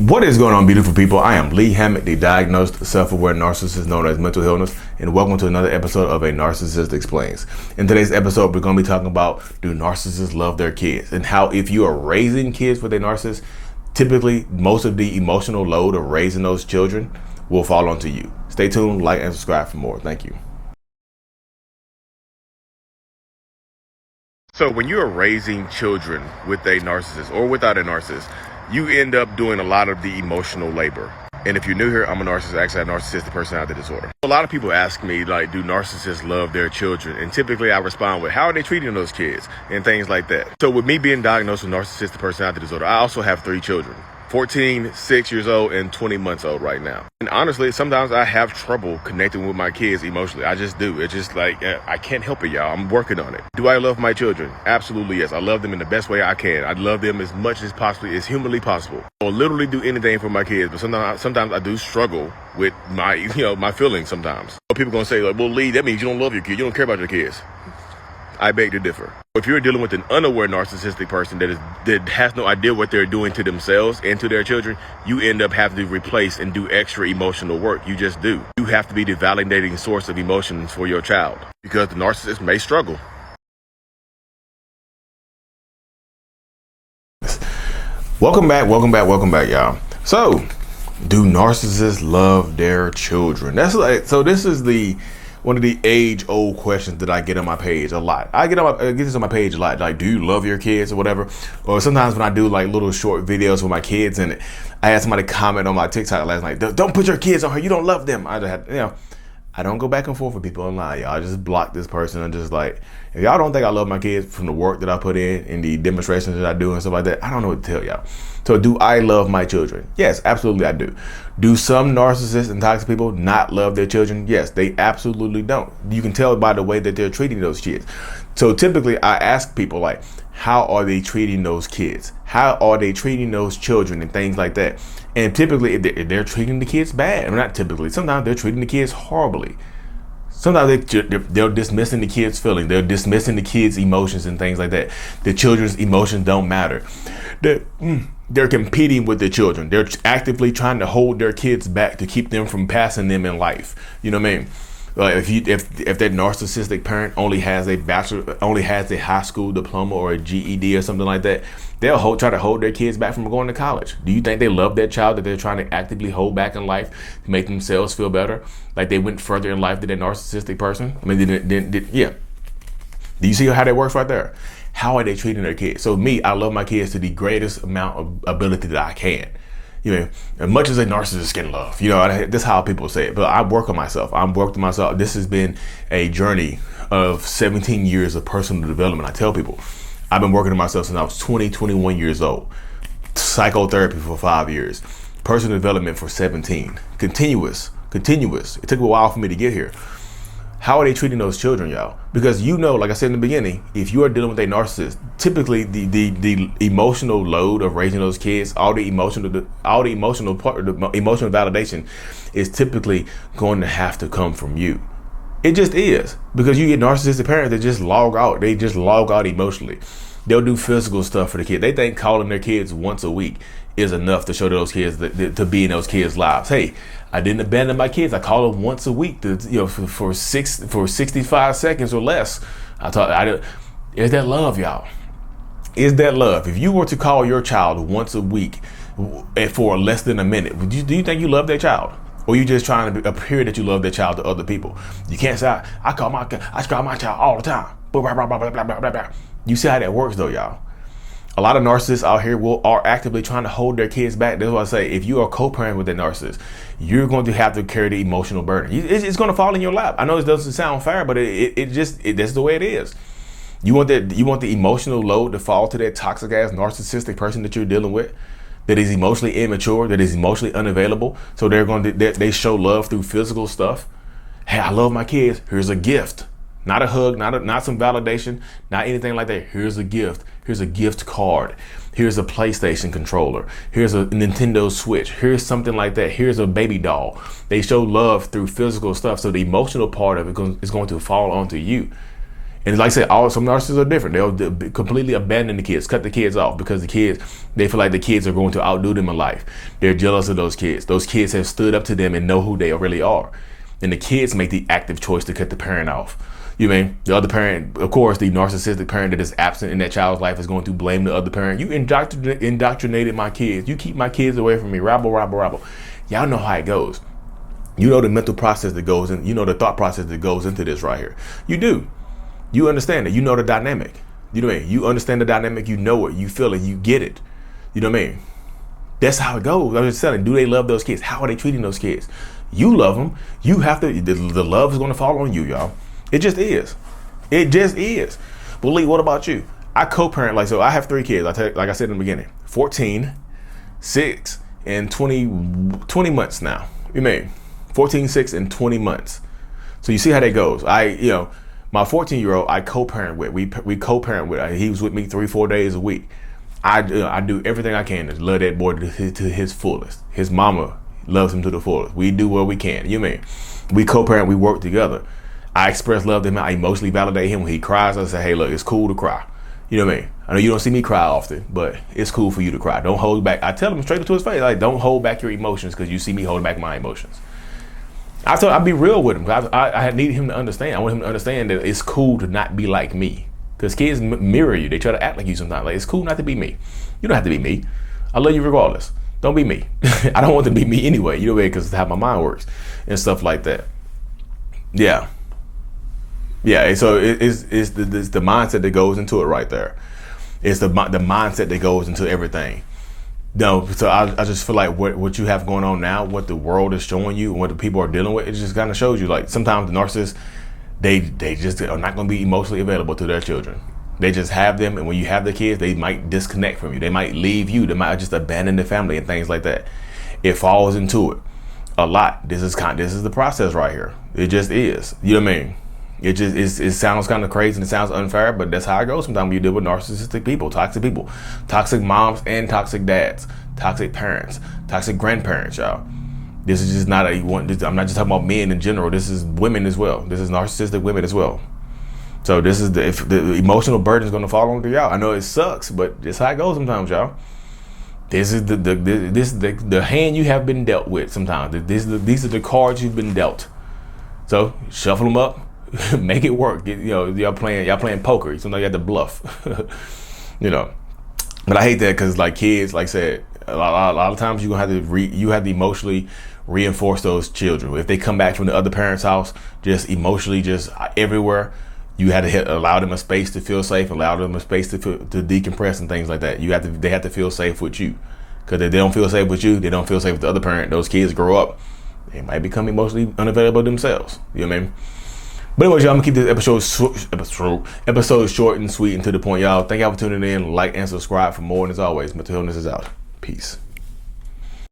What is going on, beautiful people? I am Lee Hammett, the diagnosed self-aware narcissist known as mental illness, and welcome to another episode of A Narcissist Explains. In today's episode, we're going to be talking about, do narcissists love their kids? And how if you are raising kids with a narcissist, typically most of the emotional load of raising those children will fall onto you. Stay tuned, like, and subscribe for more. Thank you. So when you're raising children with a narcissist or without a narcissist, you end up doing a lot of the emotional labor. And if you're new here, I'm a narcissist. Actually, I have narcissistic personality disorder. A lot of people ask me, like, do narcissists love their children? And typically I respond with, how are they treating those kids? And things like that. So with me being diagnosed with narcissistic personality disorder, I also have 3 children. 14, 6 years old, and 20 months old right now. And honestly, sometimes I have trouble connecting with my kids emotionally. I just do. It's just like, I can't help it, y'all. I'm working on it. Do I love my children? Absolutely, yes. I love them in the best way I can. I love them as much as possibly, as humanly possible. I'll literally do anything for my kids, but sometimes I do struggle with my, my feelings sometimes. People gonna say, like, well, Lee, that means you don't love your kids. You don't care about your kids. I beg to differ. If you're dealing with an unaware narcissistic person that has no idea what they're doing to themselves and to their children, you end up having to replace and do extra emotional work. You just do. You have to be the validating source of emotions for your child because the narcissist may struggle. Welcome back, y'all. So, do narcissists love their children? This is one of the age-old questions that I get on my page a lot. I get this on my page a lot. Like, do you love your kids or whatever? Or sometimes when I do like little short videos with my kids in it, I had somebody comment on my TikTok last night, don't put your kids on her. You don't love them. I don't go back and forth with people online, y'all. I just block this person and just like, if y'all don't think I love my kids from the work that I put in and the demonstrations that I do and stuff like that, I don't know what to tell y'all. So do I love my children? Yes, absolutely I do. Do some narcissists and toxic people not love their children? Yes, they absolutely don't. You can tell by the way that they're treating those kids. So typically I ask people, like, how are they treating those kids? How are they treating those children and things like that? And typically if they're treating the kids bad, or not typically, sometimes they're treating the kids horribly. Sometimes they're dismissing the kids' feelings. They're dismissing the kids' emotions and things like that. The children's emotions don't matter. They're competing with the children. They're actively trying to hold their kids back to keep them from passing them in life. You know what I mean? If that narcissistic parent only has a high school diploma or a GED or something like that, they'll try to hold their kids back from going to college. Do you think they love that child that they're trying to actively hold back in life to make themselves feel better? Like they went further in life than that narcissistic person? I mean, yeah. Do you see how that works right there? How are they treating their kids? So me, I love my kids to the greatest amount of ability that I can. As much as a narcissist can love, that's how people say it. But I work on myself. This has been a journey of 17 years of personal development. I tell people, I've been working on myself since I was 21 years old. Psychotherapy for 5 years. Personal development for 17. Continuous. It took a while for me to get here. How are they treating those children, y'all? Because like I said in the beginning, if you are dealing with a narcissist, typically the emotional load of raising those kids, all the emotional validation is typically going to have to come from you. It just is, because you get narcissistic parents that just log out. They just log out emotionally. They'll do physical stuff for the kid. They think calling their kids once a week is enough to show those kids to be in those kids' lives. Hey, I didn't abandon my kids. I call them once a week for 65 seconds or less. Is that love, y'all? Is that love? If you were to call your child once a week for less than a minute, do you think you love that child? Or you just trying to appear that you love that child to other people? You can't say, I call my child all the time. Blah, blah, blah, blah, blah, blah, blah. You see how that works though, y'all? A lot of narcissists out here are actively trying to hold their kids back. That's why I say, if you are co-parent with a narcissist, you're going to have to carry the emotional burden. It's going to fall in your lap. I know it doesn't sound fair, but that's the way it is. You want the emotional load to fall to that toxic ass narcissistic person that you're dealing with, that is emotionally immature, that is emotionally unavailable. So they show love through physical stuff. Hey, I love my kids. Here's a gift. Not a hug, not some validation, not anything like that. Here's a gift. Here's a gift card. Here's a PlayStation controller. Here's a Nintendo Switch. Here's something like that. Here's a baby doll. They show love through physical stuff. So the emotional part of it is going to fall onto you. And like I said, some narcissists are different. They'll completely abandon the kids, cut the kids off, because they feel like the kids are going to outdo them in life. They're jealous of those kids. Those kids have stood up to them and know who they really are. And the kids make the active choice to cut the parent off. You mean the other parent, of course, the narcissistic parent that is absent in that child's life is going to blame the other parent. You indoctrinated my kids. You keep my kids away from me. Rabble, rabble, rabble. Y'all know how it goes. You know the mental process that goes in. You know the thought process that goes into this right here. You do. You understand it. You know the dynamic. You know what I mean? You understand the dynamic. You know it. You feel it. You get it. You know what I mean? That's how it goes. I'm just telling you, do they love those kids? How are they treating those kids? You love them. You have to, the love is going to fall on you, y'all. It just is. It just is. But Lee, what about you? I co-parent, so I have 3 kids. Like I said in the beginning, 14, 6, and 20 months now. You mean 14, 6, and 20 months. So you see how that goes. My 14-year-old, I co-parent with. We co-parent with. He was with me 3-4 days a week. I do everything I can to love that boy to his fullest. His mama loves him to the fullest. We do what we can. You mean we co-parent, we work together. I express love to him. I emotionally validate him when he cries. I say, hey, look, it's cool to cry. You know what I mean? I know you don't see me cry often, but it's cool for you to cry. Don't hold back. I tell him straight to his face, like, don't hold back your emotions because you see me holding back my emotions. I'd be real with him. I need him to understand. I want him to understand that it's cool to not be like me. Because kids mirror you. They try to act like you sometimes. Like, it's cool not to be me. You don't have to be me. I love you regardless. Don't be me. I don't want to be me anyway. You know, because it's how my mind works and stuff like that. Yeah. Yeah. So it's the mindset that goes into it right there. It's the mindset that goes into everything. No, so I just feel like what you have going on now, what the world is showing you, and what the people are dealing with, it just kind of shows you, like, sometimes the narcissists, they just are not going to be emotionally available to their children. They just have them, and when you have the kids, they might disconnect from you. They might leave you. They might just abandon the family and things like that. It falls into it a lot. This is the process right here. It just is. You know what I mean? It sounds kind of crazy and it sounds unfair, but that's how it goes sometimes when you deal with narcissistic people, toxic moms and toxic dads, toxic parents, toxic grandparents, y'all. This is just not I'm not just talking about men in general. This is women as well. This is narcissistic women as well. So this is if the emotional burden is going to fall onto y'all. I know it sucks, but that's how it goes sometimes, y'all. This is the hand you have been dealt with sometimes. These are the cards you've been dealt. So shuffle them up. Make it work. Y'all playing poker. Sometimes you have to bluff. But I hate that because, like, kids, like I said, a lot of times you have to emotionally reinforce those children. If they come back from the other parent's house, just emotionally, just everywhere, you had to allow them a space to feel safe, allow them a space to decompress and things like that. They have to feel safe with you, because if they don't feel safe with you, they don't feel safe with the other parent. Those kids grow up, they might become emotionally unavailable themselves. You know what I mean? But anyways, y'all, I'm going to keep this episode short and sweet and to the point, y'all. Thank y'all for tuning in. Like and subscribe for more. And as always, mental illness is out. Peace.